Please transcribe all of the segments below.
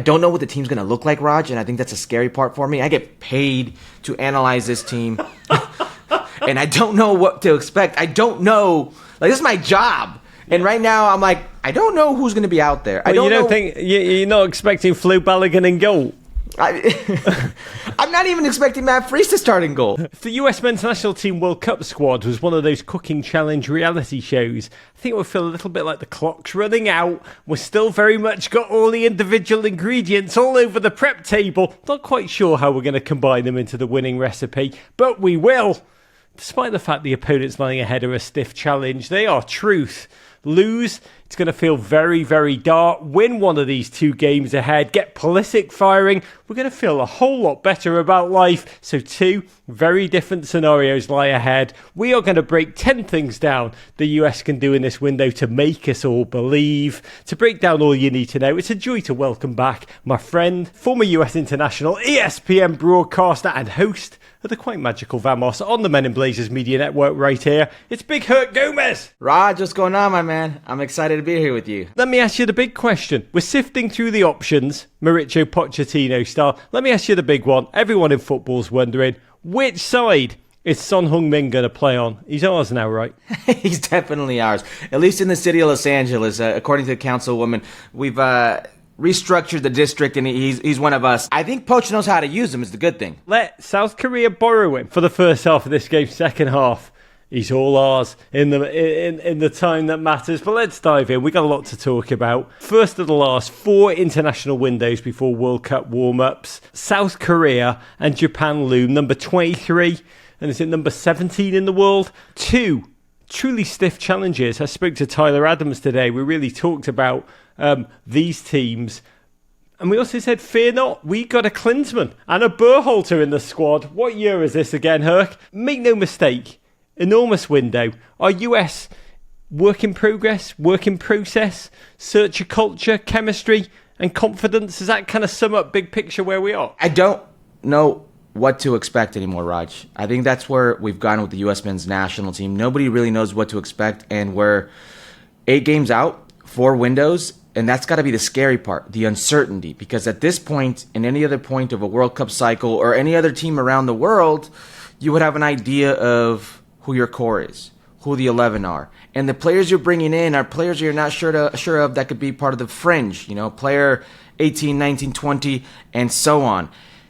don't know what the team's going to look like, Raj, and I think that's a scary part for me. I get paid to analyze this team, and I don't know what to expect. I don't know. Like, this is my job. And right now, I'm like, I don't know who's going to be out there. Well, you don't think you're not expecting Flo Balogun in goal? I'm not even expecting Matt Freese to start in goal. If the US Men's National Team World Cup squad was one of those cooking challenge reality shows, I think it would feel a little bit like the clock's running out. We're still very much got all the individual ingredients all over the prep table. Not quite sure how we're going to combine them into the winning recipe, but we will. Despite the fact the opponents lying ahead are a stiff challenge, they are truth. Lose, it's going to feel very, very dark. Win one of these 2 games ahead. Get Pulisic firing. We're going to feel a whole lot better about life. So 2 very different scenarios lie ahead. We are going to break 10 things down the US can do in this window to make us all believe. To break down all you need to know, it's a joy to welcome back my friend, former US international, ESPN broadcaster and host of the quite magical Vamos on the Men in Blazers Media Network right here. It's Big Herc Gomez. Raj, what's going on, my man? I'm excited to be here with you. Let me ask you the big question. We're sifting through the options, Mauricio Pochettino style. Let me ask you the big one. Everyone in football's wondering, which side is Son Heung-min going to play on? He's ours now, right? He's definitely ours. At least in the city of Los Angeles, according to the councilwoman, we've restructured the district, and he's one of us. I think Poch knows how to use him, is the good thing. Let South Korea borrow him for the first half of this game. Second half, he's all ours in the time that matters. But let's dive in. We got a lot to talk about. First of the last 4 international windows before World Cup warm-ups. South Korea and Japan loom. Number 23, and is it number 17 in the world? 2 truly stiff challenges. I spoke to Tyler Adams today. We really talked about these teams. And we also said, fear not, we got a Klinsmann and a Berhalter in the squad. What year is this again, Herc? Make no mistake, enormous window. Our US work in progress, work in process, search of culture, chemistry and confidence. Does that kind of sum up big picture where we are? I don't know what to expect anymore, Raj. I think that's where we've gone with the US men's national team. Nobody really knows what to expect, and we're 8 games out, 4 windows, and that's got to be the scary part, the uncertainty, because at this point, in any other point of a World Cup cycle or any other team around the world, you would have an idea of who your core is, who the 11 are. And the players you're bringing in are players you're not sure of that could be part of the fringe, player 18, 19, 20, and so on.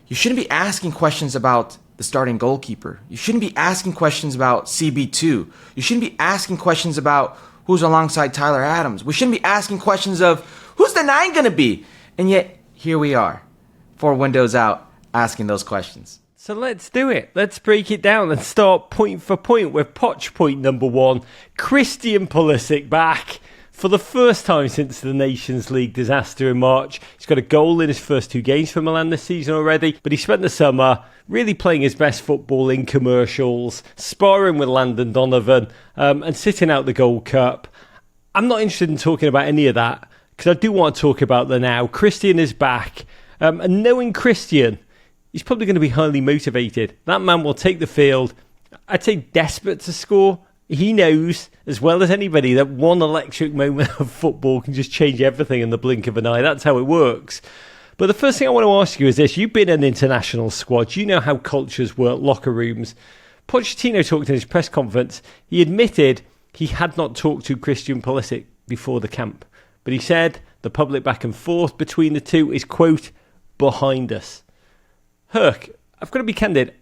You shouldn't be asking questions about the starting goalkeeper. You shouldn't be asking questions about CB2. You shouldn't be asking questions about who's alongside Tyler Adams. We shouldn't be asking questions of who's the 9 going to be. And yet, here we are, 4 windows out, asking those questions. So let's do it. Let's break it down and start point for point with Poch point number 1. Christian Pulisic back. For the first time since the Nations League disaster in March, he's got a goal in his first 2 games for Milan this season already, but he spent the summer really playing his best football in commercials, sparring with Landon Donovan, and sitting out the Gold Cup. I'm not interested in talking about any of that, because I do want to talk about the now. Christian is back, and knowing Christian, he's probably going to be highly motivated. That man will take the field, I'd say desperate to score. He knows, as well as anybody, that one electric moment of football can just change everything in the blink of an eye. That's how it works. But the first thing I want to ask you is this. You've been in international squads. You know how cultures work, locker rooms. Pochettino talked in his press conference. He admitted he had not talked to Christian Pulisic before the camp. But he said the public back and forth between the two is, quote, behind us. Herc, I've got to be candid.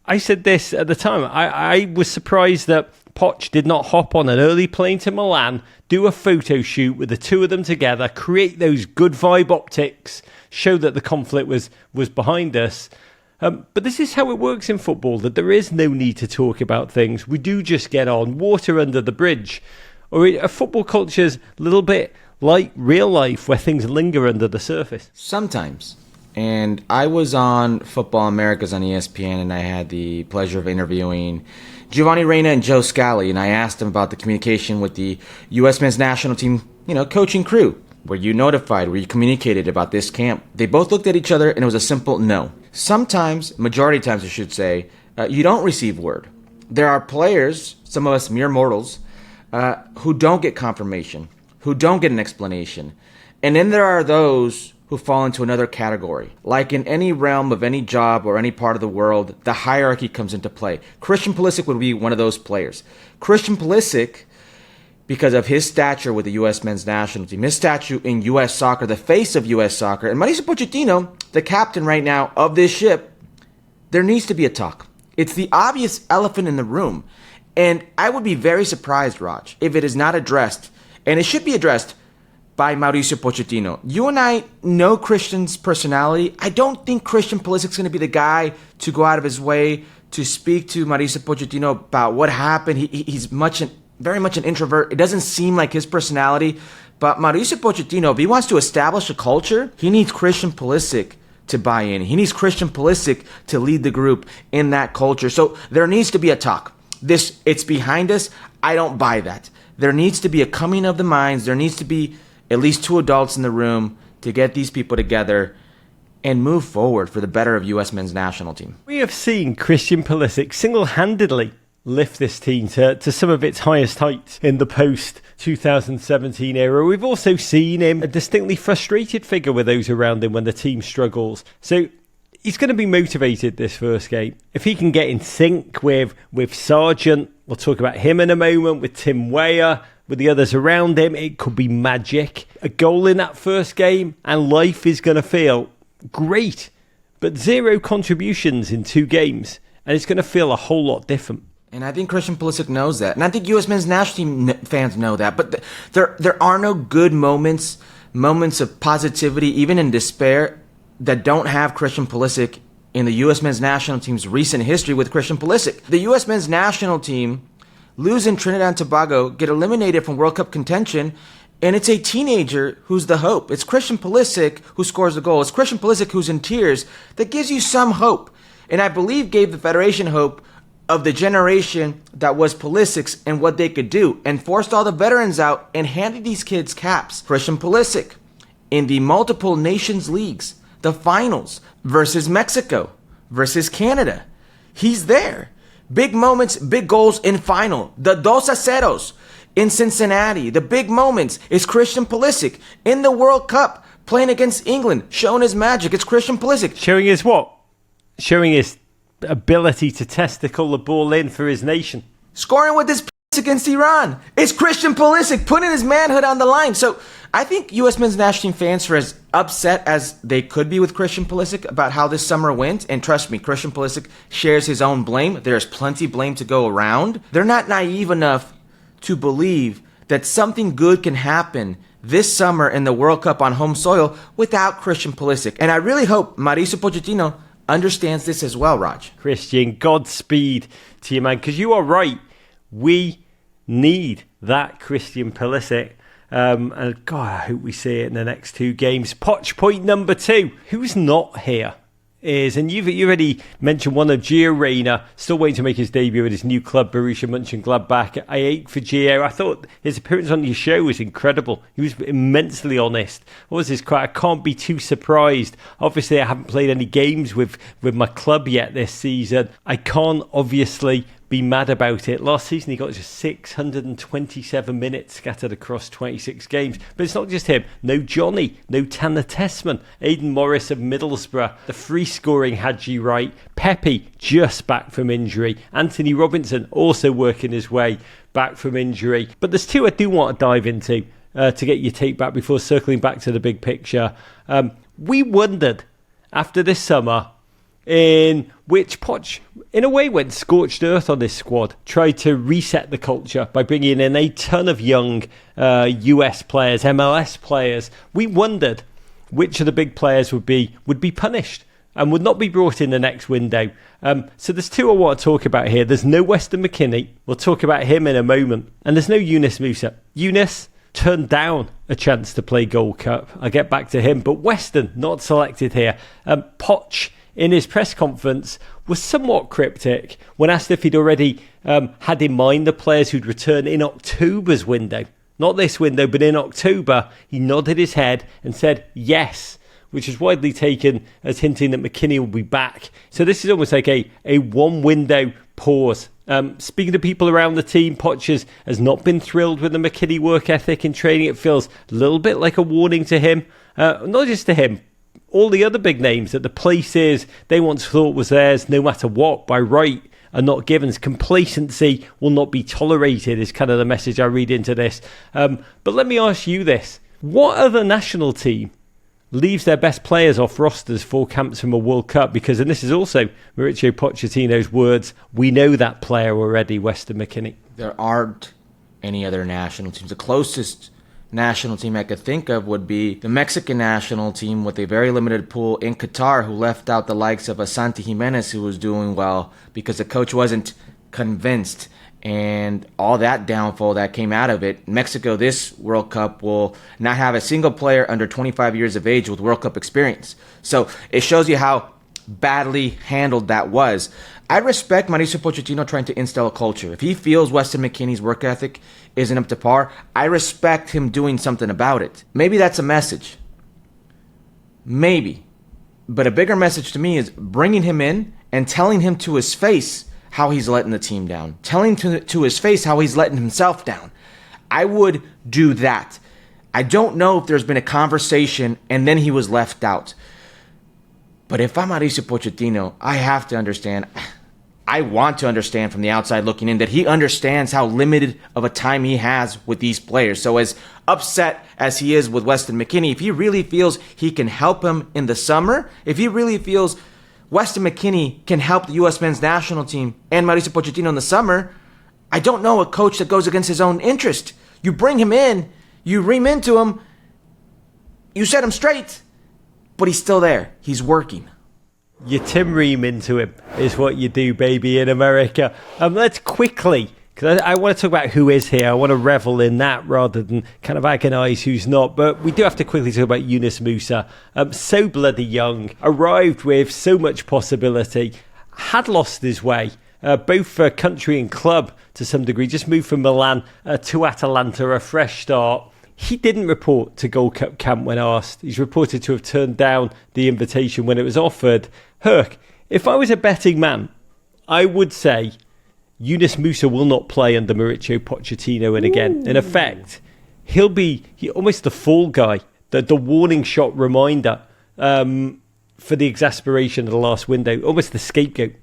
I said this at the time. I was surprised that Poch did not hop on an early plane to Milan, do a photo shoot with the 2 of them together, create those good vibe optics, show that the conflict was behind us. But this is how it works in football, that there is no need to talk about things. We do just get on, water under the bridge. Or a football culture's a little bit like real life, where things linger under the surface. Sometimes. And I was on Football Americas on ESPN, and I had the pleasure of interviewing Giovanni Reyna and Joe Scally, and I asked them about the communication with the U.S. men's national team, coaching crew. Were you notified? Were you communicated about this camp? They both looked at each other, and it was a simple no. Sometimes, majority of times I should say, you don't receive word. There are players, some of us mere mortals, who don't get confirmation, who don't get an explanation. And then there are those who fall into another category. Like in any realm of any job or any part of the world, the hierarchy comes into play. Christian Pulisic would be one of those players. Christian Pulisic, because of his stature with the U.S. men's national team, his stature in U.S. soccer, the face of U.S. soccer, and Mauricio Pochettino, the captain right now of this ship, there needs to be a talk. It's the obvious elephant in the room. And I would be very surprised, Raj, if it is not addressed. And it should be addressed by Mauricio Pochettino. You and I know Christian's personality. I don't think Christian Pulisic's going to be the guy to go out of his way to speak to Mauricio Pochettino about what happened. He's very much an introvert. It doesn't seem like his personality. But Mauricio Pochettino, if he wants to establish a culture, he needs Christian Pulisic to buy in. He needs Christian Pulisic to lead the group in that culture. So there needs to be a talk. It's behind us. I don't buy that. There needs to be a coming of the minds. There needs to be at least two adults in the room to get these people together and move forward for the better of U.S. men's national team. We have seen Christian Pulisic single-handedly lift this team to some of its highest heights in the post-2017 era. We've also seen him a distinctly frustrated figure with those around him when the team struggles. So he's going to be motivated this first game. If he can get in sync with Sargent, we'll talk about him in a moment, with Tim Weah, with the others around him, it could be magic. A goal in that first game and life is going to feel great. But 0 contributions in 2 games and it's going to feel a whole lot different. And I think Christian Pulisic knows that. And I think U.S. men's national team fans know that. But there are no good moments of positivity, even in despair, that don't have Christian Pulisic in the U.S. men's national team's recent history with Christian Pulisic. The U.S. men's national team lose in Trinidad and Tobago, get eliminated from World Cup contention, and it's a teenager who's the hope. It's Christian Pulisic who scores the goal. It's Christian Pulisic who's in tears. That gives you some hope. And I believe gave the Federation hope of the generation that was Pulisic's and what they could do, and forced all the veterans out and handed these kids caps. Christian Pulisic in the multiple nations leagues, the finals versus Mexico versus Canada. He's there. Big moments, big goals in final. The 2-0 in Cincinnati. The big moments is Christian Pulisic in the World Cup playing against England, showing his magic. It's Christian Pulisic. Showing his what? Showing his ability to testicle the ball in for his nation. Scoring with his against Iran. It's Christian Pulisic putting his manhood on the line. So I think U.S. men's national team fans are as upset as they could be with Christian Pulisic about how this summer went. And trust me, Christian Pulisic shares his own blame. There's plenty of blame to go around. They're not naive enough to believe that something good can happen this summer in the World Cup on home soil without Christian Pulisic. And I really hope Mauricio Pochettino understands this as well, Raj. Christian, Godspeed to you, man, because you are right. We need that Christian Pulisic. And God, I hope we see it in the next 2 games. Poch point number 2. Who's not here is, and you've already mentioned one of Gio Reyna, still waiting to make his debut at his new club, Borussia Mönchengladbach. I ache for Gio. I thought his appearance on your show was incredible. He was immensely honest. What was his quote? I can't be too surprised. Obviously, I haven't played any games with my club yet this season. I can't obviously be mad about it. Last season he got just 627 minutes scattered across 26 games. But it's not just him. No Johnny, no Tanner Tessman, Aidan Morris of Middlesbrough, the free scoring Hadji Wright, Pepe just back from injury, Anthony Robinson also working his way back from injury. But there's 2 I do want to dive into to get your take back before circling back to the big picture. We wondered after this summer in which Poch, in a way, went scorched earth on this squad, tried to reset the culture by bringing in a ton of young US players, MLS players. We wondered which of the big players would be punished and would not be brought in the next window. So there's 2 I want to talk about here. There's no Weston McKennie. We'll talk about him in a moment. And there's no Yunus Musah. Yunus turned down a chance to play Gold Cup. I'll get back to him. But Weston, not selected here. Poch, in his press conference, was somewhat cryptic when asked if he'd already had in mind the players who'd return in October's window. Not this window, but in October. He nodded his head and said yes, which is widely taken as hinting that McKennie will be back. So this is almost like a 1 window pause Speaking to people around the team, Poch has not been thrilled with the McKennie work ethic in training. It feels a little bit like a warning to him. Not just to him, all the other big names that the places they once thought was theirs, no matter what, by right, are not given. Complacency will not be tolerated is kind of the message I read into this. But let me ask you this. What other national team leaves their best players off rosters for camps from a World Cup? Because, and this is also Mauricio Pochettino's words, we know that player already, Weston McKennie. There aren't any other national teams. The closest national team I could think of would be the Mexican national team with a very limited pool in Qatar, who left out the likes of Asante Jimenez, who was doing well because the coach wasn't convinced, and all that downfall that came out of it. Mexico this World Cup will not have a single player under 25 years of age with World Cup experience. So it shows you how badly handled that was. I respect Mauricio Pochettino trying to instill a culture. If he feels Weston McKennie's work ethic isn't up to par, I respect him doing something about it. Maybe that's a message. Maybe. But a bigger message to me is bringing him in and telling him to his face how he's letting the team down. Telling to his face how he's letting himself down. I would do that. I don't know if there's been a conversation and then he was left out. But if I'm Mauricio Pochettino, I have to understand. I want to understand from the outside looking in that he understands how limited of a time he has with these players. So as upset as he is with Weston McKennie, if he really feels he can help him in the summer, if he really feels Weston McKennie can help the U.S. men's national team and Mauricio Pochettino in the summer, I don't know a coach that goes against his own interest. You bring him in, you ream into him, you set him straight, but he's still there. He's working. You Tim Ream into him is what you do, baby, in America. Let's quickly, because I want to talk about who is here. I want to revel in that rather than kind of agonise who's not. But we do have to quickly talk about Yunus Musah. So bloody young, arrived with so much possibility, had lost his way, both for country and club to some degree. Just moved from Milan to Atalanta, a fresh start. He didn't report to Gold Cup camp when asked. He's reported to have turned down the invitation when it was offered. Herc, if I was a betting man, I would say Yunus Musah will not play under Mauricio Pochettino. And again, in effect, he'll be almost the fall guy, the warning shot reminder for the exasperation of the last window, almost the scapegoat.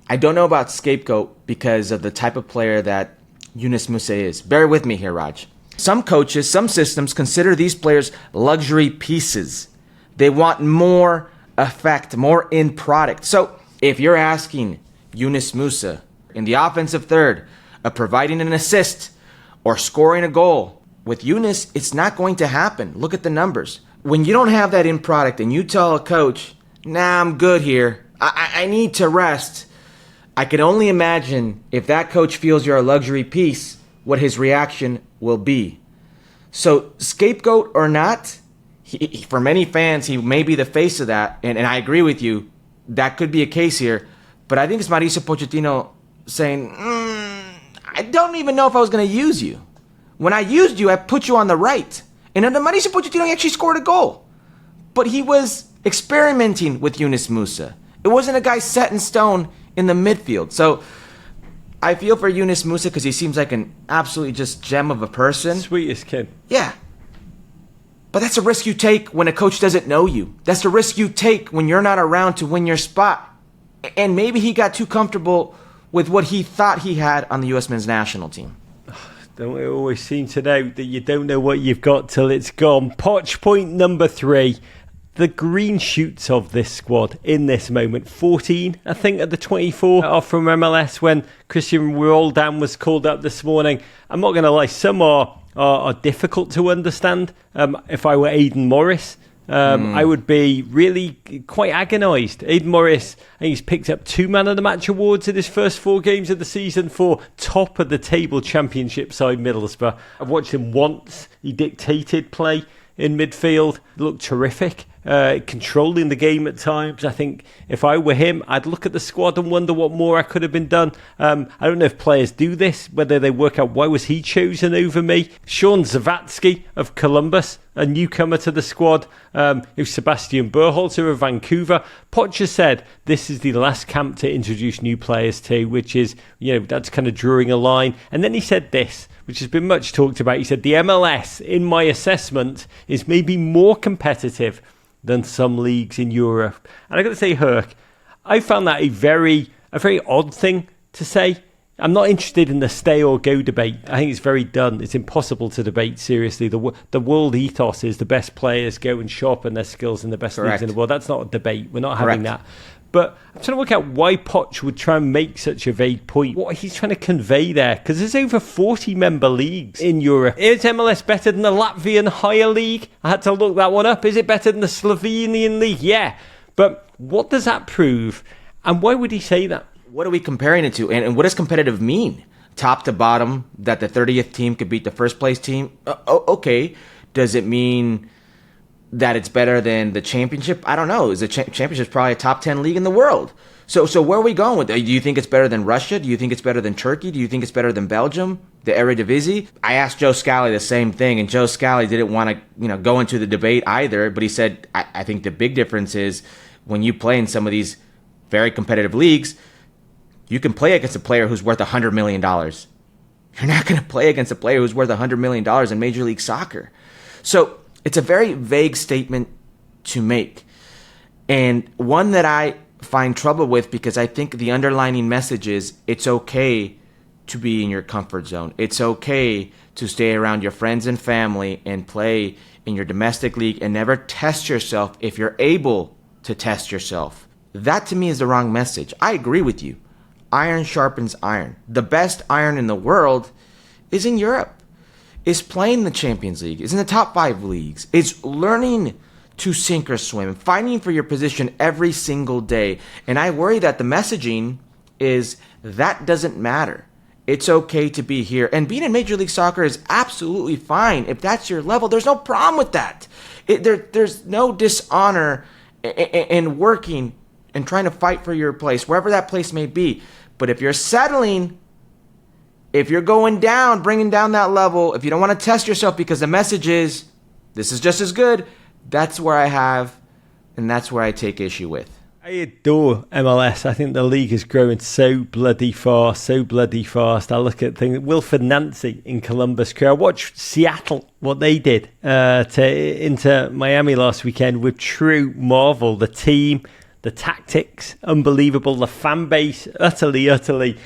I don't know about scapegoat because of the type of player that Yunus Musah is. Bear with me here, Raj. Some coaches, some systems consider these players luxury pieces. They want more effect, more end product. So if you're asking Yunus Musah in the offensive third of providing an assist or scoring a goal, with Yunus, it's not going to happen. Look at the numbers. When you don't have that end product and you tell a coach, nah, I'm good here, I need to rest, I can only imagine if that coach feels you're a luxury piece, what his reaction will be. So scapegoat or not, for many fans, he may be the face of that. And I agree with you. That could be a case here. But I think it's Mauricio Pochettino saying, I don't even know if I was going to use you. When I used you, I put you on the right. And under Mauricio Pochettino, he actually scored a goal. But he was experimenting with Yunus Musah. It wasn't a guy set in stone in the midfield. So I feel for Yunus Musah because he seems like an absolutely just gem of a person. Sweetest kid. Yeah. But that's a risk you take when a coach doesn't know you. That's the risk you take when you're not around to win your spot. And maybe he got too comfortable with what he thought he had on the U.S. men's national team. Don't we always seem to know that you don't know what you've got till it's gone? Poch point number 3. The green shoots of this squad in this moment. 14, I think, at the 24 are from MLS when Christian Roldan was called up this morning. I'm not going to lie, some are difficult to understand. If I were Aidan Morris, I would be really quite agonised. Aidan Morris, I think he's picked up 2 Man of the Match awards in his first 4 games of the season for top of the table championship side Middlesbrough. I've watched him once. He dictated play in midfield, looked terrific. controlling the game at times. I think if I were him, I'd look at the squad and wonder what more could have been done. I don't know if players do this, whether they work out why was he chosen over me. Sean Zavatsky of Columbus, a newcomer to the squad, who's Sebastian Berhalter of Vancouver. Poch has said this is the last camp to introduce new players to, which is, that's kind of drawing a line. And then he said this, which has been much talked about. He said, the MLS, in my assessment, is maybe more competitive than some leagues in Europe. And I got to say, Herc, I found that a very odd thing to say. I'm not interested in the stay or go debate. I think it's very done. It's impossible to debate seriously. The world ethos is the best players go and sharpen their skills in the best leagues in the world. That's not a debate. We're not having that. But I'm trying to work out why Poch would try and make such a vague point. What he's trying to convey there. Because there's over 40 member leagues in Europe. Is MLS better than the Latvian higher league? I had to look that one up. Is it better than the Slovenian league? Yeah. But what does that prove? And why would he say that? What are we comparing it to? And what does competitive mean? Top to bottom, that the 30th team could beat the first place team? Okay. Does it mean that it's better than the championship? I don't know. Is the championship probably a top 10 league in the world? So where are we going with it? Do you think it's better than Russia? Do you think it's better than Turkey? Do you think it's better than Belgium? The Eredivisie? I asked Joe Scally the same thing, and Joe Scally didn't want to go into the debate either, but he said, I think the big difference is when you play in some of these very competitive leagues, you can play against a player who's worth $100 million. You're not going to play against a player who's worth $100 million in Major League Soccer. So it's a very vague statement to make, and one that I find trouble with because I think the underlining message is it's okay to be in your comfort zone. It's okay to stay around your friends and family and play in your domestic league and never test yourself if you're able to test yourself. That to me is the wrong message. I agree with you. Iron sharpens iron. The best iron in the world is in Europe, is playing the Champions League, is in the top 5 leagues, is learning to sink or swim, fighting for your position every single day. And I worry that the messaging is that doesn't matter. It's okay to be here. And being in Major League Soccer is absolutely fine. If that's your level, there's no problem with that. There's no dishonor in working and trying to fight for your place, wherever that place may be. But if you're settling, if you're going down, bringing down that level, if you don't want to test yourself because the message is, this is just as good, that's where I have, and that's where I take issue with. I adore MLS. I think the league is growing so bloody fast. I look at things. Wilfred Nancy in Columbus Crew. I watched Seattle, what they did into Miami last weekend with true marvel. The team, the tactics, unbelievable. The fan base, utterly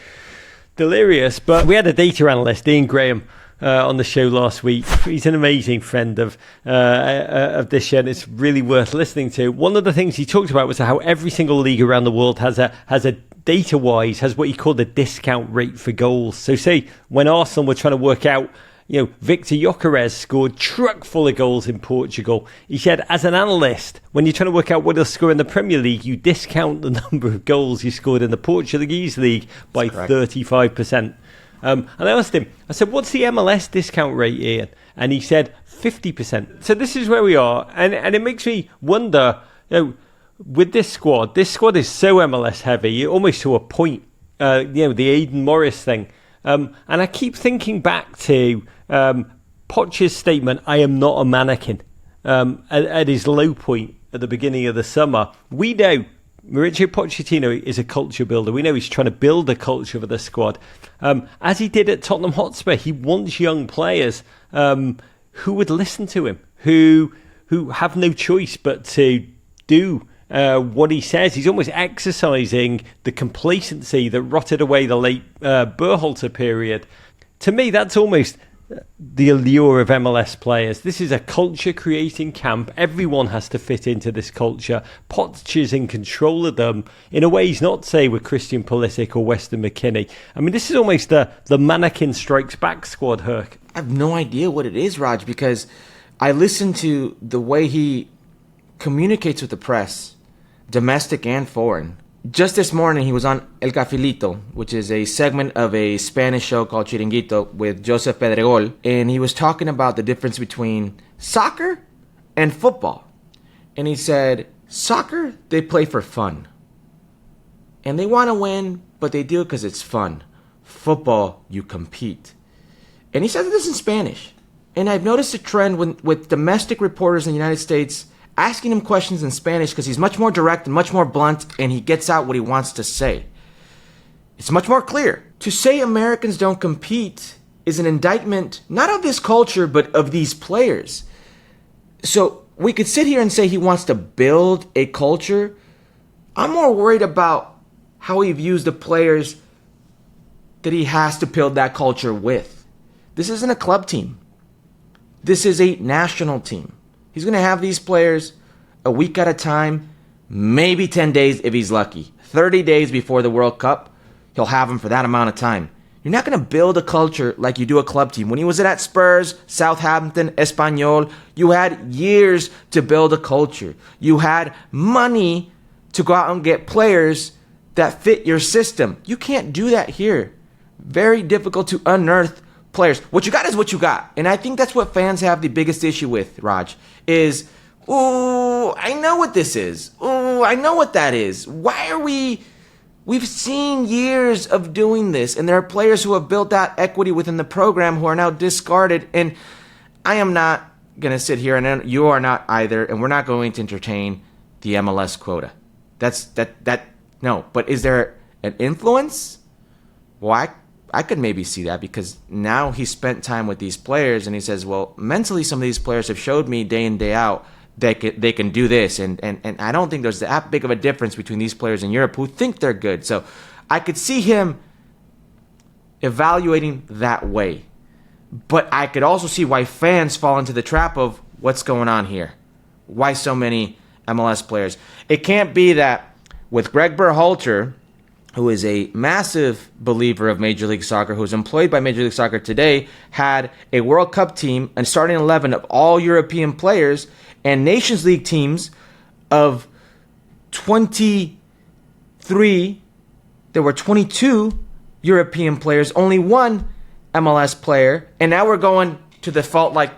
delirious. But we had a data analyst, Ian Graham, on the show last week. He's an amazing friend of this show, and it's really worth listening to. One of the things he talked about was how every single league around the world has a data-wise, has what he called a discount rate for goals. So say when Arsenal were trying to work out, Victor Gyökeres scored truck full of goals in Portugal. He said, as an analyst, when you're trying to work out what he'll score in the Premier League, you discount the number of goals he scored in the Portuguese league by 35%. And I asked him, I said, what's the MLS discount rate, Ian? And he said 50%. So this is where we are. And it makes me wonder, with this squad is so MLS heavy, almost to a point, the Aidan Morris thing. And I keep thinking back to Poch's statement, I am not a mannequin, at his low point at the beginning of the summer. We know Mauricio Pochettino is a culture builder. We know he's trying to build a culture for the squad. As he did at Tottenham Hotspur, he wants young players who would listen to him, who have no choice but to do what he says. He's almost exercising the complacency that rotted away the late Berhalter period. To me, that's almost the allure of MLS players. This is a culture creating camp. Everyone has to fit into this culture. Poch is in control of them in a way he's not, say, with Christian Pulisic or Weston McKennie. I mean, this is almost the mannequin strikes back squad, Herc. I have no idea what it is, Raj, because I listen to the way he communicates with the press, domestic and foreign. Just this morning, he was on El Cafilito, which is a segment of a Spanish show called Chiringuito with Joseph Pedregol, and he was talking about the difference between soccer and football. And he said, soccer, they play for fun. And they want to win, but they do it because it's fun. Football, you compete. And he said this in Spanish. And I've noticed a trend with domestic reporters in the United States asking him questions in Spanish because he's much more direct and much more blunt, and he gets out what he wants to say. It's much more clear. To say Americans don't compete is an indictment not of this culture, but of these players. So we could sit here and say he wants to build a culture. I'm more worried about how he views the players that he has to build that culture with. This isn't a club team. This is a national team. He's going to have these players a week at a time, maybe 10 days if he's lucky. 30 days before the World Cup, he'll have them for that amount of time. You're not going to build a culture like you do a club team. When he was at Spurs, Southampton, Espanyol, you had years to build a culture. You had money to go out and get players that fit your system. You can't do that here. Very difficult to unearth players. What you got is what you got. And I think that's what fans have the biggest issue with, Raj, is, ooh, I know what this is. Ooh, I know what that is. Why are we've seen years of doing this, and there are players who have built that equity within the program who are now discarded, and I am not going to sit here, and you are not either, and we're not going to entertain the MLS quota. No. But is there an influence? Well, I could maybe see that because now he spent time with these players and he says, well, mentally some of these players have showed me day in, day out they can do this. And I don't think there's that big of a difference between these players in Europe who think they're good. So I could see him evaluating that way. But I could also see why fans fall into the trap of what's going on here. Why so many MLS players? It can't be that with Greg Berhalter, who is a massive believer of Major League Soccer, who's employed by Major League Soccer today, had a World Cup team and starting 11 of all European players and Nations League teams of 23. There were 22 European players, only one MLS player, and now we're going to the fault like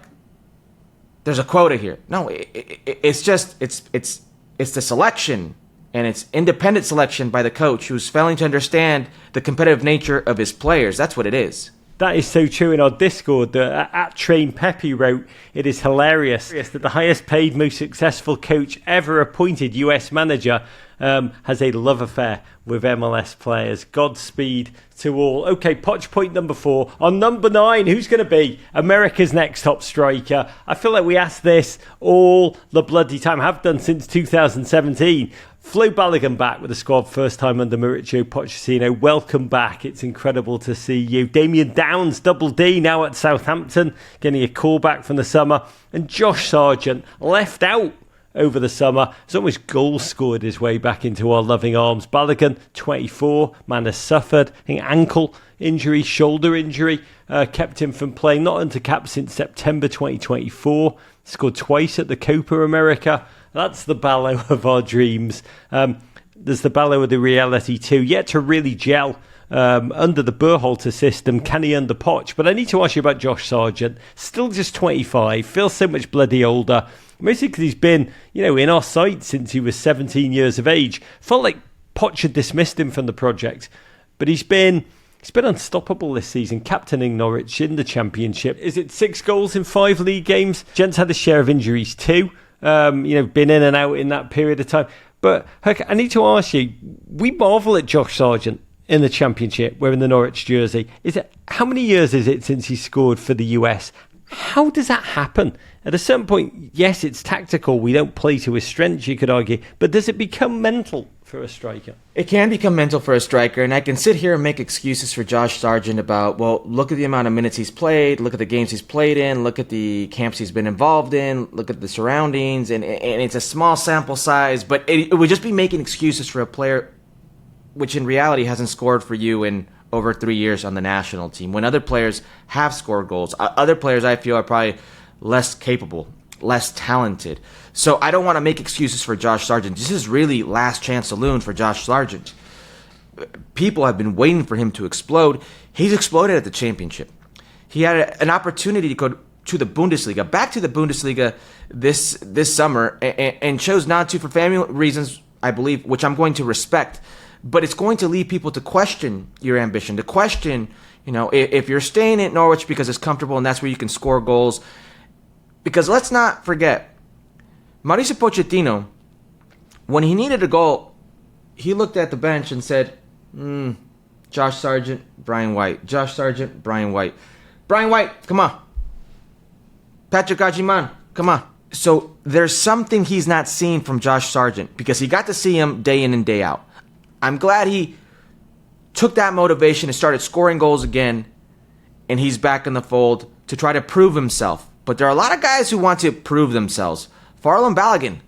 there's a quota here. No, it's just it's the selection. And it's independent selection by the coach who's failing to understand the competitive nature of his players. That's what it is. That is so true. In our Discord, at Train Pepe wrote, it is hilarious that the highest paid, most successful coach ever appointed US manager has a love affair with MLS players. Godspeed to all. Okay, Poch point number 4. On number 9, who's going to be America's next top striker? I feel like we ask this all the bloody time. Have done since 2017. Flo Balogun back with the squad, first time under Mauricio Pochettino. Welcome back. It's incredible to see you. Damian Downs, Double D, now at Southampton, getting a call back from the summer. And Josh Sargent, left out over the summer, has almost goal scored his way back into our loving arms. Balogun, 24, man has suffered, I think, ankle injury, shoulder injury, kept him from playing, not under cap since September 2024. Scored twice at the Copa America. That's the Ballo of our dreams. There's the Ballo of the reality too. Yet to really gel under the Berhalter system. Can he under Poch? But I need to ask you about Josh Sargent. Still just 25. Feels so much bloody older. Mostly because he's been, in our sight since he was 17 years of age. Felt like Poch had dismissed him from the project. But he's been unstoppable this season, captaining Norwich in the Championship. Is it 6 goals in 5 league games? Gents had a share of injuries too. Been in and out in that period of time. But Herc, I need to ask you, we marvel at Josh Sargent in the Championship, wearing the Norwich jersey. How many years is it since he scored for the US? How does that happen? At a certain point, yes, it's tactical. We don't play to his strengths, you could argue. But does it become mental for a striker? It can become mental for a striker, and I can sit here and make excuses for Josh Sargent about, well, look at the amount of minutes he's played, look at the games he's played in, look at the camps he's been involved in, look at the surroundings, and it's a small sample size, but it would just be making excuses for a player which in reality hasn't scored for you in over 3 years on the national team, when other players have scored goals. Other players, I feel, are probably less capable, less talented. So I don't want to make excuses for Josh Sargent. This is really last chance saloon for Josh Sargent. People have been waiting for him to explode. He's exploded at the Championship. He had an opportunity to go to the Bundesliga, back to the Bundesliga this summer, and chose not to for family reasons, I believe, which I'm going to respect. But it's going to lead people to question your ambition, to question, if you're staying at Norwich because it's comfortable and that's where you can score goals. Because let's not forget, Mauricio Pochettino, when he needed a goal, he looked at the bench and said, Josh Sargent, Brian White. Josh Sargent, Brian White. Brian White, come on. Patrick Ajiman, come on. So there's something he's not seeing from Josh Sargent because he got to see him day in and day out. I'm glad he took that motivation and started scoring goals again, and he's back in the fold to try to prove himself. But there are a lot of guys who want to prove themselves. Farland Balogun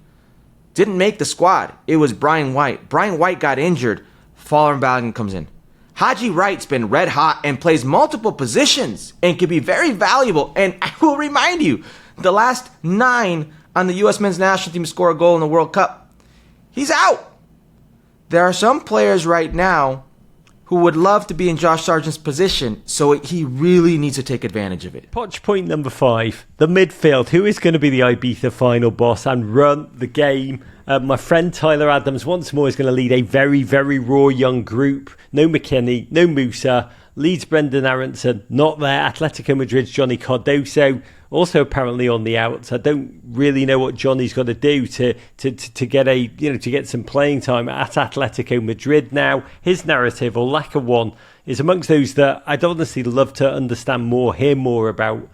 didn't make the squad. It was Brian White. Brian White got injured. Farland Balogun comes in. Haji Wright's been red hot and plays multiple positions and can be very valuable. And I will remind you, the last 9 on the U.S. men's national team to score a goal in the World Cup, he's out. There are some players right now who would love to be in Josh Sargent's position, so he really needs to take advantage of it. Poch point number 5, the midfield. Who is going to be the Ibiza final boss and run the game? My friend Tyler Adams once more is going to lead a very, very raw young group. No McKennie, no Musah. Leeds Brendan Aronson, not there. Atletico Madrid's Johnny Cardoso, also apparently on the outs. I don't really know what Johnny's got to do to get some playing time at Atletico Madrid now. His narrative, or lack of one, is amongst those that I'd honestly love to understand more, hear more about.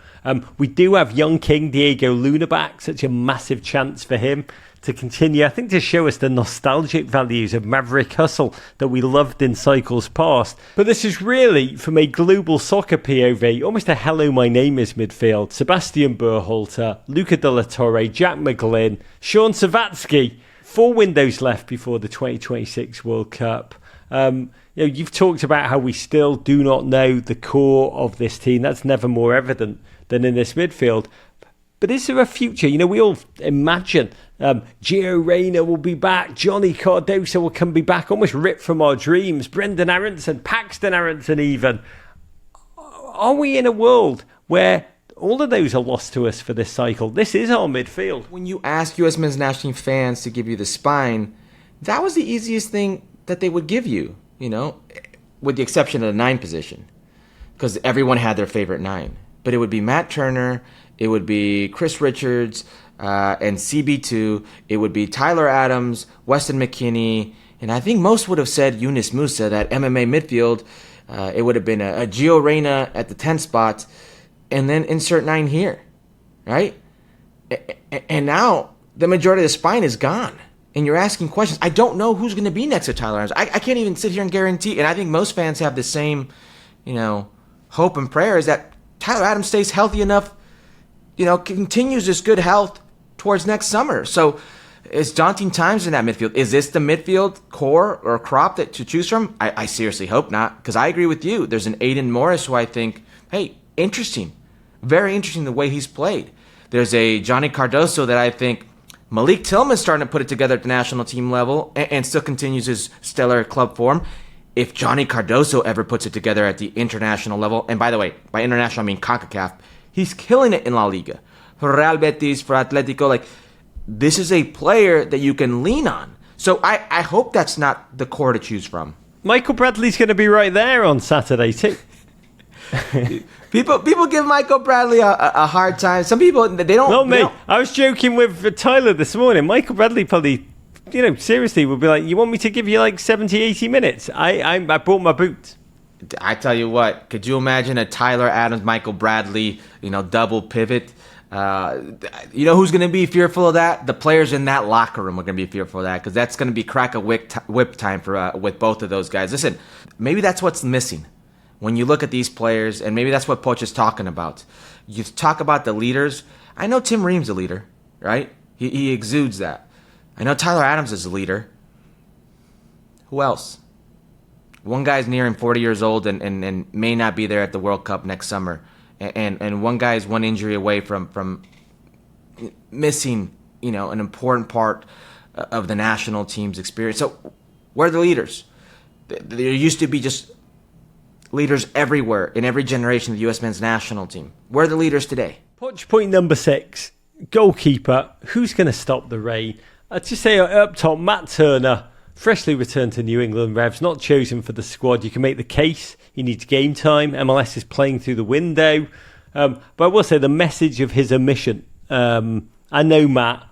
We do have young King Diego Luna back, such a massive chance for him to continue, I think, to show us the nostalgic values of Maverick Hustle that we loved in cycles past. But this is really, from a global soccer POV, almost a hello my name is midfield. Sebastian Berhalter, Luca de la Torre, Jack McGlynn, Sean Savatsky. 4 windows left before the 2026 World Cup. You've talked about how we still do not know the core of this team. That's never more evident than in this midfield. But is there a future? We all imagine Gio Reyna will be back, Johnny Cardoso will come be back, almost ripped from our dreams, Brendan Aronson, Paxton Aronson even. Are we in a world where all of those are lost to us for this cycle? This is our midfield. When you ask U.S. men's national team fans to give you the spine, that was the easiest thing that they would give you, with the exception of the 9 position, because everyone had their favorite 9. But it would be Matt Turner, it would be Chris Richards, and CB2. It would be Tyler Adams, Weston McKennie, and I think most would have said Yunus Musah, that MMA midfield. It would have been a Gio Reyna at the 10 spot, and then insert 9 here, right? And now the majority of the spine is gone, and you're asking questions. I don't know who's going to be next to Tyler Adams. I can't even sit here and guarantee, and I think most fans have the same, hope and prayer, is that Tyler Adams stays healthy enough, continues this good health towards next summer. So it's daunting times in that midfield. Is this the midfield core or crop to choose from? I seriously hope not, because I agree with you. There's an Aiden Morris who I think, interesting. Very interesting the way he's played. There's a Johnny Cardoso that I think Malik Tillman's starting to put it together at the national team level and still continues his stellar club form. If Johnny Cardoso ever puts it together at the international level, and by the way, by international I mean CONCACAF, he's killing it in La Liga. For Real Betis, for Atletico, this is a player that you can lean on. So I hope that's not the core to choose from. Michael Bradley's going to be right there on Saturday too. People give Michael Bradley a hard time. Some people, they don't. Not me. I was joking with Tyler this morning. Michael Bradley probably, seriously would be like, you want me to give you 70, 80 minutes? I bought my boots. I tell you what, could you imagine a Tyler Adams, Michael Bradley, double pivot? Who's going to be fearful of that? The players in that locker room are going to be fearful of that, because that's going to be crack a whip time for with both of those guys. Listen, maybe that's what's missing when you look at these players, and maybe that's what Poch is talking about. You talk about the leaders. I know Tim Ream's a leader, right? He exudes that. I know Tyler Adams is a leader. Who else? One guy's nearing 40 years old and may not be there at the World Cup next summer. And one guy's one injury away from missing, an important part of the national team's experience. So where are the leaders? There used to be just leaders everywhere in every generation of the U.S. men's national team. Where are the leaders today? Poch point number 6. Goalkeeper. Who's going to stop the rain? I'd just say up top, Matt Turner, freshly returned to New England Revs, not chosen for the squad. You can make the case he needs game time. MLS is playing through the window. But I will say the message of his omission. I know Matt.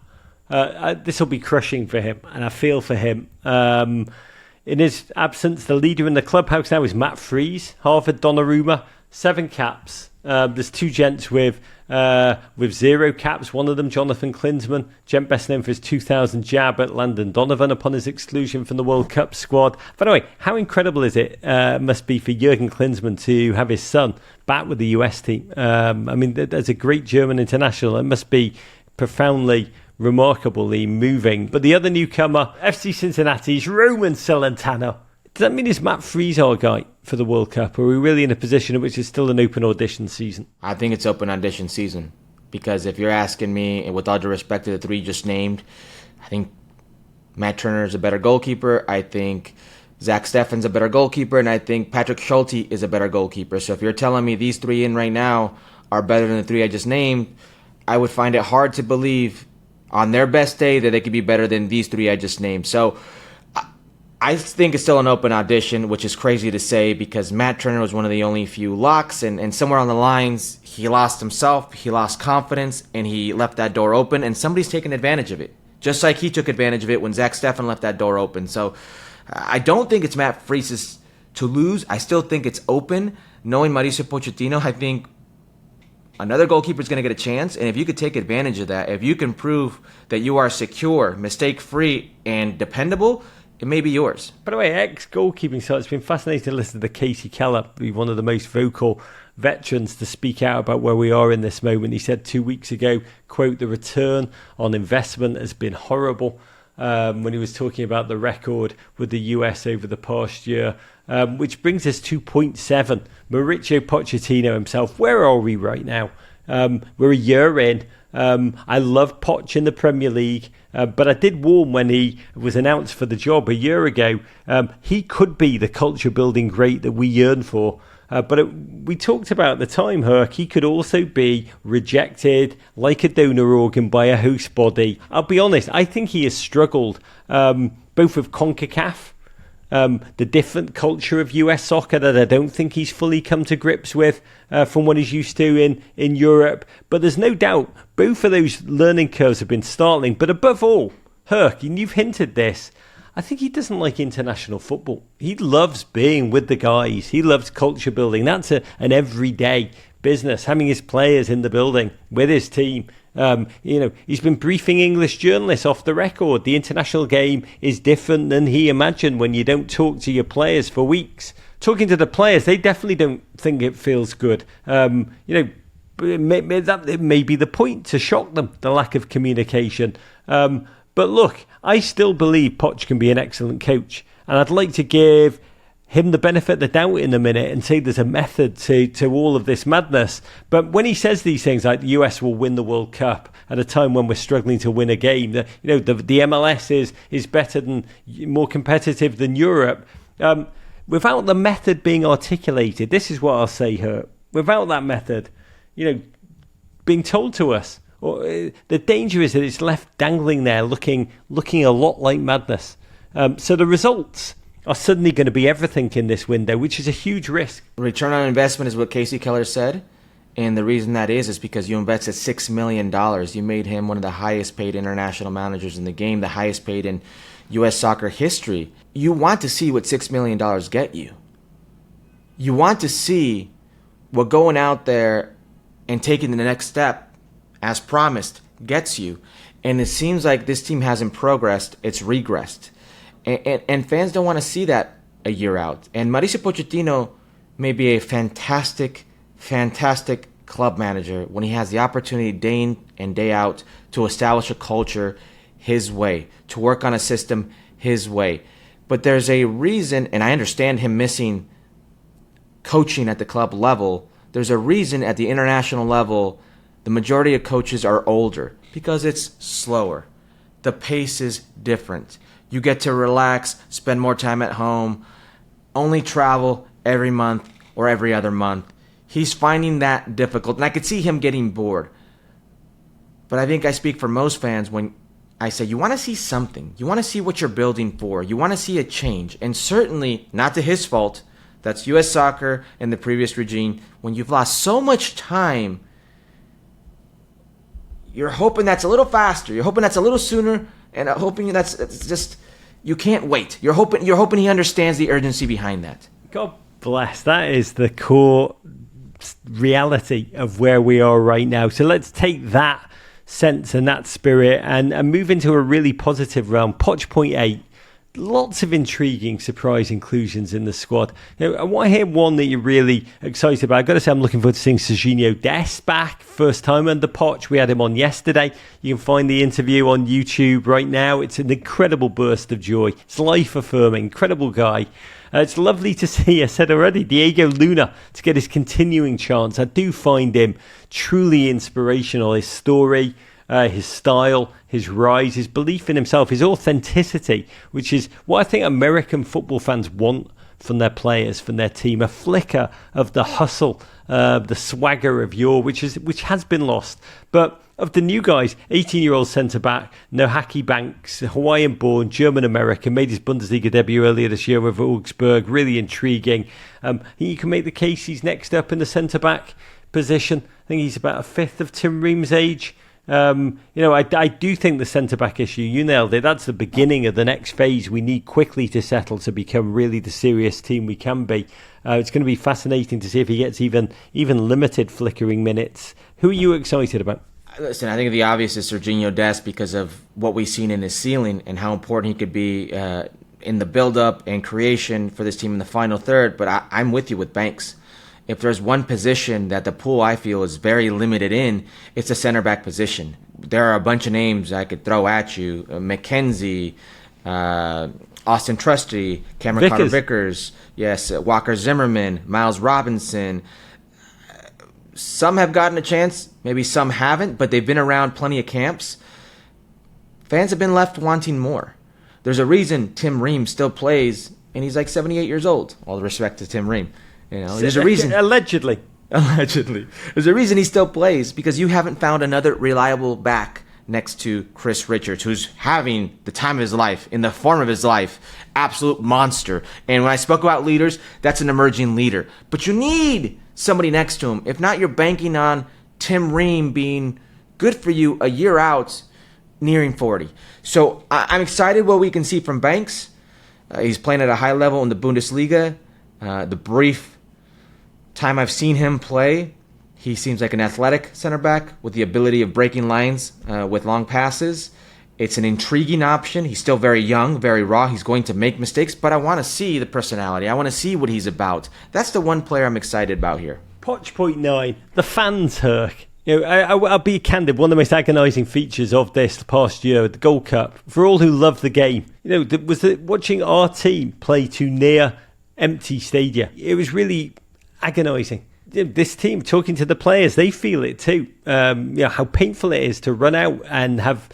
This will be crushing for him, and I feel for him. In his absence, the leader in the clubhouse now is Matt Freese, Harvard Donnarumma, 7 caps. There's 2 gents with 0 caps. One of them, Jonathan Klinsmann, gent best known for his 2000 jab at Landon Donovan upon his exclusion from the World Cup squad. By the way, how incredible is it must be for Jurgen Klinsmann to have his son back with the US team? I mean, there's a great German international. It must be profoundly, remarkably moving. But the other newcomer, FC Cincinnati's Roman Celentano. Does that mean is Matt Freese our guy for the World Cup? Or are we really in a position in which it's still an open audition season? I think it's open audition season. Because if you're asking me, and with all due respect to the 3 just named, I think Matt Turner is a better goalkeeper. I think Zach Steffen's a better goalkeeper. And I think Patrick Schulte is a better goalkeeper. So if you're telling me these 3 in right now are better than the 3 I just named, I would find it hard to believe on their best day that they could be better than these 3 I just named. So I think it's still an open audition, which is crazy to say because Matt Turner was one of the only few locks, and somewhere on the lines, he lost himself, he lost confidence, and he left that door open, and somebody's taken advantage of it. Just like he took advantage of it when Zach Steffen left that door open. So I don't think it's Matt Freese's to lose. I still think it's open. Knowing Mauricio Pochettino, I think another goalkeeper is going to get a chance, and if you could take advantage of that, if you can prove that you are secure, mistake-free, and dependable, it may be yours. By the way, ex-goalkeeping side, it's been fascinating to listen to Casey Keller, be one of the most vocal veterans to speak out about where we are in this moment. He said 2 weeks ago, quote, "The return on investment has been horrible," when he was talking about the record with the US over the past year, which brings us to point 7. Mauricio Pochettino himself. Where are we right now? We're a year in. I love Poch in the Premier League, but I did warn when he was announced for the job a year ago, he could be the culture building great that we yearn for. But we talked about at the time, Herc, he could also be rejected like a donor organ by a host body. I'll be honest, I think he has struggled both with CONCACAF, the different culture of US soccer that I don't think he's fully come to grips with from what he's used to in Europe. But there's no doubt both of those learning curves have been startling. But above all, Herc, and you've hinted this, I think he doesn't like international football. He loves being with the guys. He loves culture building. That's an everyday business, having his players in the building with his team. He's been briefing English journalists off the record. The international game is different than he imagined when you don't talk to your players for weeks. Talking to the players, they definitely don't think it feels good. That it may be the point to shock them, the lack of communication. But look, I still believe Poch can be an excellent coach. And I'd like to give him the benefit of the doubt in a minute and say there's a method to all of this madness. But when he says these things like the US will win the World Cup at a time when we're struggling to win a game, the MLS is better than, more competitive than Europe. Without the method being articulated, this is what I'll say, Herc. Without that method, being told to us, the danger is that it's left dangling there looking a lot like madness. So the results are suddenly going to be everything in this window, which is a huge risk. Return on investment is what Casey Keller said. And the reason that is because you invested $6 million. You made him one of the highest paid international managers in the game, the highest paid in U.S. soccer history. You want to see what $6 million get you. You want to see what going out there and taking the next step, as promised, gets you. And it seems like this team hasn't progressed, it's regressed. And fans don't want to see that a year out. And Mauricio Pochettino may be a fantastic club manager when he has the opportunity day in and day out to establish a culture his way, to work on a system his way. But there's a reason, and I understand him missing coaching at the club level. There's a reason at the international level the majority of coaches are older because it's slower. The pace is different. You get to relax, spend more time at home, only travel every month or every other month. He's finding that difficult, and I could see him getting bored. But I think I speak for most fans when I say you want to see something. You want to see what you're building for. You want to see a change. And certainly, not to his fault, that's U.S. Soccer and the previous regime. When you've lost so much time, you're hoping that's a little faster. You're hoping that's a little sooner, and hoping that's just, you can't wait. You're hoping he understands the urgency behind that. God bless. That is the core reality of where we are right now. So let's take that sense and that spirit and move into a really positive realm. Poch point 8. Lots of intriguing surprise inclusions in the squad. Now, I want to hear one that you're really excited about. I've got to say I'm looking forward to seeing Serginho Dest back. First time under Poch. We had him on yesterday. You can find the interview on YouTube right now. It's an incredible burst of joy. It's life-affirming. Incredible guy. It's lovely to see, I said already, Diego Luna to get his continuing chance. I do find him truly inspirational. His story, his style, his rise, his belief in himself, his authenticity, which is what I think American football fans want from their players, from their team. A flicker of the hustle, the swagger of yore, which has been lost. But of the new guys, 18-year-old centre-back, Nohaki Banks, Hawaiian-born, German-American, made his Bundesliga debut earlier this year with Augsburg. Really intriguing. You can make the case he's next up in the centre-back position. I think he's about a fifth of Tim Ream's age. I do think the centre-back issue, you nailed it, that's the beginning of the next phase we need quickly to settle to become really the serious team we can be. It's going to be fascinating to see if he gets even limited flickering minutes. Who are you excited about? Listen, I think the obvious is Serginho Dest because of what we've seen in his ceiling and how important he could be in the build-up and creation for this team in the final third. But I'm with you with Banks. If there's one position that the pool I feel is very limited in, it's the center back position. There are a bunch of names I could throw at you: McKenzie, Austin Trusty, Cameron Carter-Vickers, yes, Walker Zimmerman, Miles Robinson. Some have gotten a chance, maybe some haven't, but they've been around plenty of camps. Fans have been left wanting more. There's a reason Tim Ream still plays, and he's like 78 years old. All the respect to Tim Ream. There's a reason. Allegedly. There's a reason he still plays, because you haven't found another reliable back next to Chris Richards, who's having the time of his life, in the form of his life. Absolute monster. And when I spoke about leaders, that's an emerging leader. But you need somebody next to him. If not, you're banking on Tim Ream being good for you a year out, nearing 40. So I'm excited what we can see from Banks. He's playing at a high level in the Bundesliga. The brief time I've seen him play, he seems like an athletic center back with the ability of breaking lines with long passes. It's an intriguing option. He's still very young, very raw. He's going to make mistakes, but I want to see the personality. I want to see what he's about. That's the one player I'm excited about here. Poch point 9, the fans, Herc. I'll be candid. One of the most agonising features of this past year, the Gold Cup, for all who love the game, was watching our team play to near empty stadia. It was really agonising. This team, talking to the players, they feel it too. How painful it is to run out and have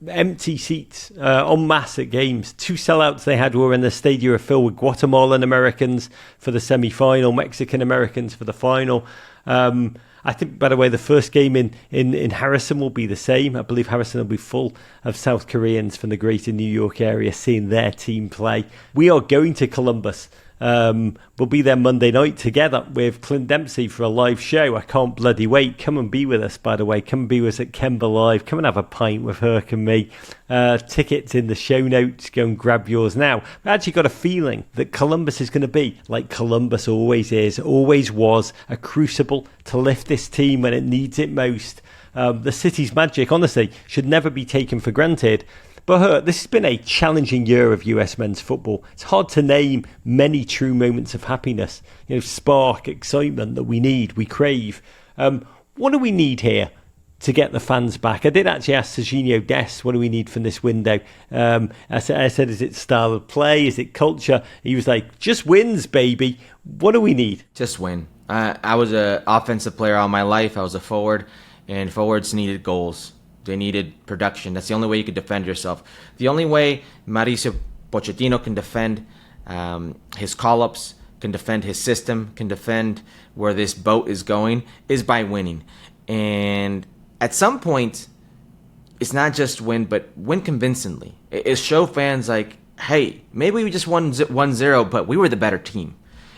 empty seats en masse at games. 2 sellouts they had were in the stadium filled with Guatemalan Americans for the semi-final, Mexican Americans for the final. I think, by the way, the first game in Harrison will be the same. I believe Harrison will be full of South Koreans from the greater New York area seeing their team play. We are going to Columbus. We'll be there Monday night together with Clint Dempsey for a live show. I can't bloody wait. Come and be with us, by the way. Come and be with us at Kemba Live. Come and have a pint with Herc and me. Tickets in the show notes. Go and grab yours now. I actually got a feeling that Columbus is going to be, like Columbus always is, always was, a crucible to lift this team when it needs it most. The city's magic, honestly, should never be taken for granted. But this has been a challenging year of US men's football. It's hard to name many true moments of happiness, spark, excitement that we need, we crave. What do we need here to get the fans back? I did actually ask Serginho Dest, what do we need from this window? I said, is it style of play? Is it culture? He was like, just wins, baby. What do we need? Just win. I was an offensive player all my life. I was a forward, and forwards needed goals. They needed production. That's the only way you could defend yourself. The only way Mauricio Pochettino can defend his call-ups, can defend his system, can defend where this boat is going, is by winning. And at some point, it's not just win, but win convincingly. It show fans like, hey, maybe we just won 1-0, but we were the better team.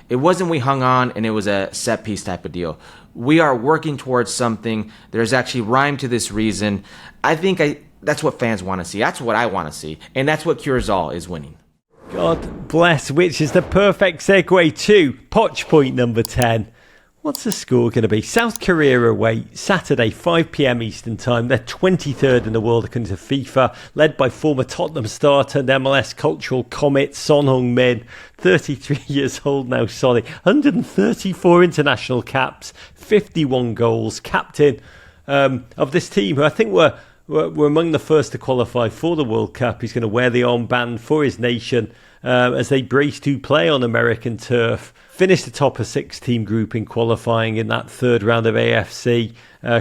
It wasn't we hung on and it was a set piece type of deal. We are working towards something. There's actually rhyme to this reason. I think that's what fans want to see. That's what I want to see. And that's what cures all, is winning. God bless, which is the perfect segue to Poch point number 10. What's the score going to be? South Korea away, Saturday, 5 p.m. Eastern Time. They're 23rd in the world according to FIFA, led by former Tottenham star turned MLS cultural comet Son Heung-min, 33 years old now, 134 international caps, 51 goals, captain of this team, who I think were among the first to qualify for the World Cup. He's going to wear the armband for his nation as they brace to play on American turf. Finished atop a 6-team group in qualifying in that third round of AFC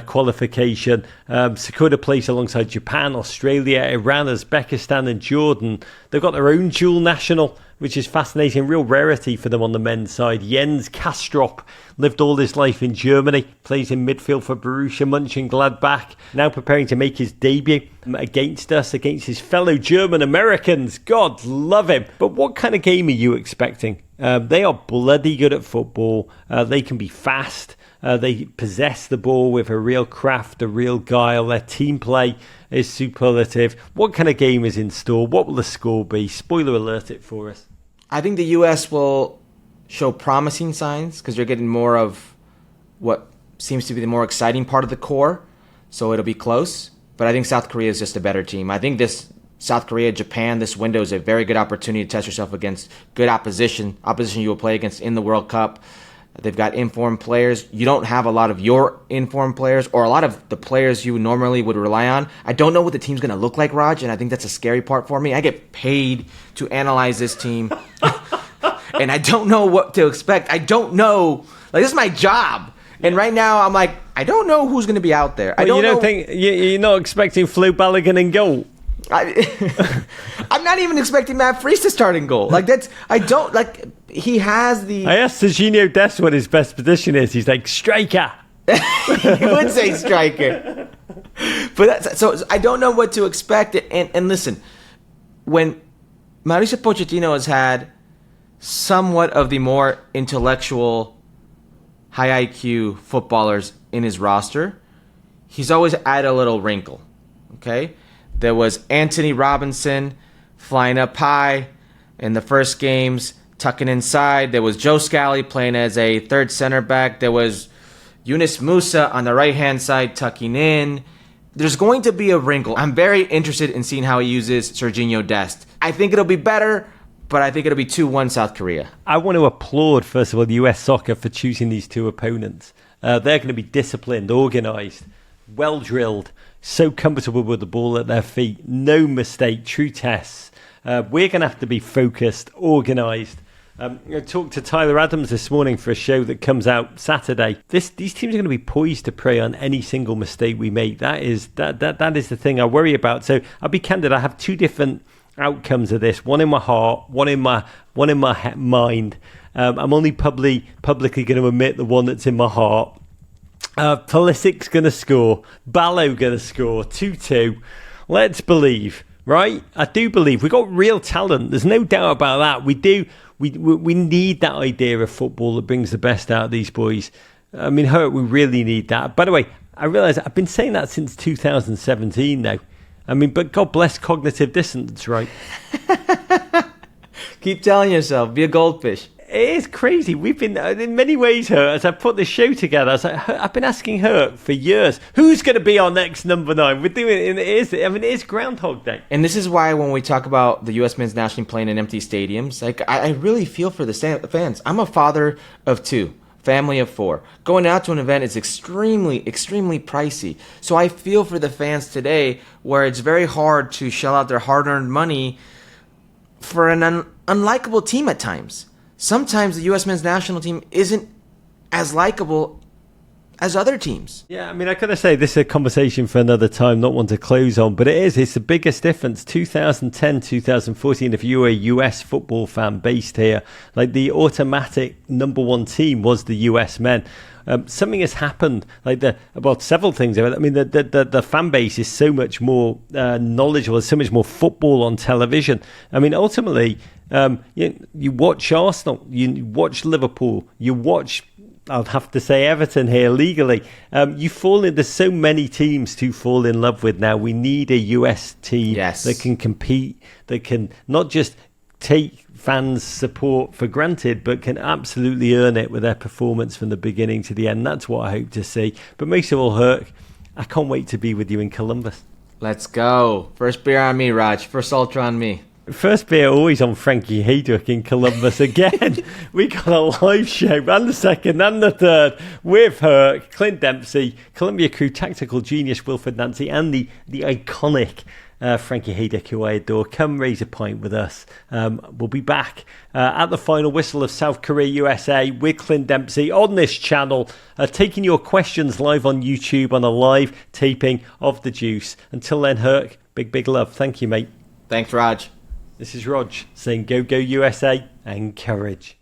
qualification. Secured a place alongside Japan, Australia, Iran, Uzbekistan and Jordan. They've got their own dual national, which is fascinating. Real rarity for them on the men's side. Jens Kastrop lived all his life in Germany. Plays in midfield for Borussia Mönchengladbach. Now preparing to make his debut against his fellow German Americans. God love him. But what kind of game are you expecting? They are bloody good at football. They can be fast. They possess the ball with a real craft, a real guile. Their team play is superlative. What kind of game is in store? What will the score be? Spoiler alert it for us. I think the U.S. will show promising signs because you're getting more of what seems to be the more exciting part of the core. So it'll be close. But I think South Korea is just a better team. I think this South Korea, Japan, this window is a very good opportunity to test yourself against good opposition you will play against in the World Cup. They've got informed players. You don't have a lot of your informed players or a lot of the players you normally would rely on. I don't know what the team's going to look like, Raj, and I think that's a scary part for me. I get paid to analyze this team, and I don't know what to expect. I don't know. Like, this is my job. And right now, I'm like, I don't know who's going to be out there. Well, you're not expecting Flo Balogun in goal? I'm not even expecting Matt Freese to start in goal. He has the... I asked Serginho Dest what his best position is. He's like, striker. He would say striker. But so I don't know what to expect. And listen, when Mauricio Pochettino has had somewhat of the more intellectual, high IQ footballers in his roster, he's always added a little wrinkle. Okay? There was Anthony Robinson flying up high in the first games, tucking inside. There was Joe Scally playing as a third center back. There was Yunus Musah on the right-hand side tucking in. There's going to be a wrinkle. I'm very interested in seeing how he uses Serginho Dest. I think it'll be better, but I think it'll be 2-1 South Korea. I want to applaud, first of all, US Soccer for choosing these two opponents. They're going to be disciplined, organised, well-drilled, so comfortable with the ball at their feet. No mistake, true tests. We're going to have to be focused, organised. I talked to Tyler Adams this morning for a show that comes out Saturday. These teams are going to be poised to prey on any single mistake we make. That is the thing I worry about. So I'll be candid. I have two different outcomes of this. One in my heart, one in my mind. I'm only publicly going to admit the one that's in my heart. Pulisic's going to score. Ballo going to score. 2-2. Let's believe, right? I do believe. We've got real talent. There's no doubt about that. We do. We need that idea of football that brings the best out of these boys. I mean, Herc, we really need that. By the way, I realise I've been saying that since 2017 now. I mean, but God bless cognitive dissonance, right? Keep telling yourself, be a goldfish. It is crazy. We've been, in many ways, Herc, as I put this show together, I've been asking Herc for years, who's going to be our next number 9? We're doing it. It is Groundhog Day. And this is why when we talk about the U.S. men's national team playing in empty stadiums, like I really feel for the fans. I'm a father of 2, family of 4. Going out to an event is extremely, extremely pricey. So I feel for the fans today where it's very hard to shell out their hard-earned money for an unlikable team at times. Sometimes the U.S. men's national team isn't as likable as other teams. Yeah, I mean, I gotta say, this is a conversation for another time, not one to close on, but it's the biggest difference. 2010, 2014, if you were a US football fan based here, like the automatic number one team was the US men. Something has happened, several things. I mean, the fan base is so much more knowledgeable. There's so much more football on television. I mean, ultimately, you watch Arsenal, you watch Liverpool, you watch, I'll have to say, Everton here legally. There's so many teams to fall in love with now. We need a US team that can compete, that can not just take fans' support for granted, but can absolutely earn it with their performance from the beginning to the end. That's what I hope to see. But most of all, Herc, I can't wait to be with you in Columbus. Let's go. First beer on me, Raj. First ultra on me. First beer always on Frankie Haydock in Columbus again. We got a live show, and the second and the third with Herc, Clint Dempsey, Columbia Crew tactical genius Wilfred Nancy, and the iconic Frankie Haydock, who I adore. Come raise a pint with us. We'll be back at the final whistle of South Korea, USA with Clint Dempsey on this channel, taking your questions live on YouTube on a live taping of The Juice. Until then, Herc, big love. Thank you, mate. Thanks, Raj. This is Rog saying go USA and courage.